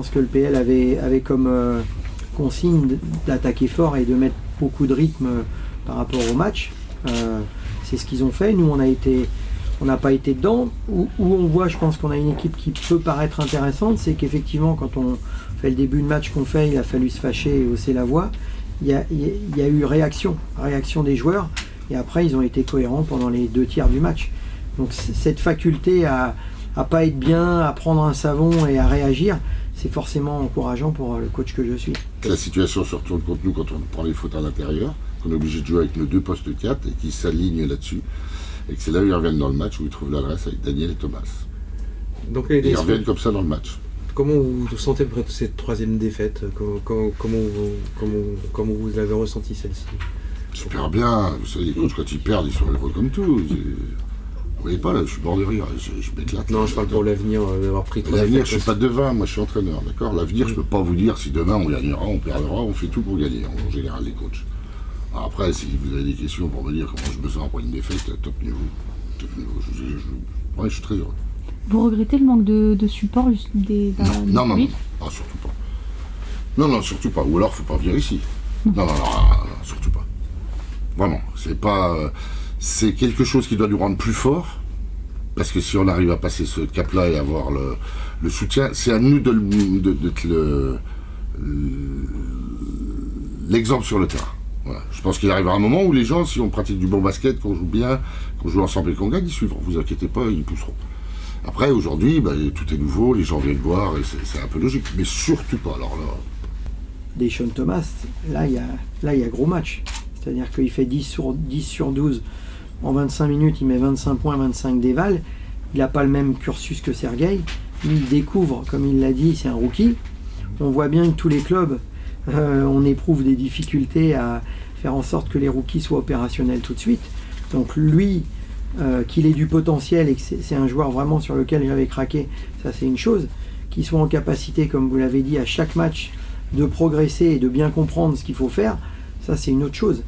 pense que le PL avait comme consigne d'attaquer fort et de mettre beaucoup de rythme par rapport au match. C'est ce qu'ils ont fait. Nous, on n'a pas été dedans. Où on voit, je pense qu'on a une équipe qui peut paraître intéressante, c'est qu'effectivement, quand on fait le début de match qu'on fait, il a fallu se fâcher et hausser la voix. Il y a eu réaction des joueurs, et après, ils ont été cohérents pendant les 2 tiers du match. Donc, cette faculté à pas être bien, à prendre un savon et à réagir, c'est forcément encourageant pour le coach que je suis. La situation se retourne contre nous quand on prend les fautes à l'intérieur, qu'on est obligé de jouer avec nos 2 postes 4 et qui s'alignent là-dessus. Et que c'est là où ils reviennent dans le match, où ils trouvent l'adresse avec Daniel et Thomas. Donc, ils reviennent comme ça dans le match. Comment vous vous sentez après cette 3e défaite? Comment vous avez ressenti celle-ci? Super bien. Vous savez, les coachs, quand ils perdent, ils sont heureux comme tout. Vous voyez pas, là, je suis mort de rire. Je m'éclate. Non, je parle pour l'avenir, d'avoir pris 3 L'avenir, défaites. je ne suis pas devin, moi je suis entraîneur, d'accord? L'avenir, je ne peux pas vous dire si demain on gagnera, on perdra, on fait tout pour gagner, en général, les coachs. Alors après, si vous avez des questions pour me dire comment je me sens après une défaite, top niveau. Je suis très heureux. Vous regrettez le manque de support des non, surtout pas. Non, surtout pas. Ou alors, faut pas venir ici. Non, surtout pas. Vraiment, c'est pas... c'est quelque chose qui doit nous rendre plus forts, parce que si on arrive à passer ce cap-là et avoir le soutien, c'est à nous d'être l'exemple sur le terrain. Voilà. Je pense qu'il arrivera un moment où les gens, si on pratique du bon basket, qu'on joue bien, qu'on joue ensemble et qu'on gagne, ils suivront. Vous inquiétez pas, ils pousseront. Après, aujourd'hui, tout est nouveau, les gens viennent voir, et c'est un peu logique. Mais surtout pas, alors là... Deshaun Thomas, là, il y a gros match. C'est-à-dire qu'il fait 10 sur 12 en 25 minutes, il met 25 points, 25 dévals. Il n'a pas le même cursus que Sergueï. Il découvre, comme il l'a dit, c'est un rookie. On voit bien que tous les clubs, on éprouve des difficultés à faire en sorte que les rookies soient opérationnels tout de suite. Donc lui, qu'il ait du potentiel et que c'est un joueur vraiment sur lequel j'avais craqué, ça c'est une chose. Qu'il soit en capacité, comme vous l'avez dit, à chaque match de progresser et de bien comprendre ce qu'il faut faire, ça c'est une autre chose.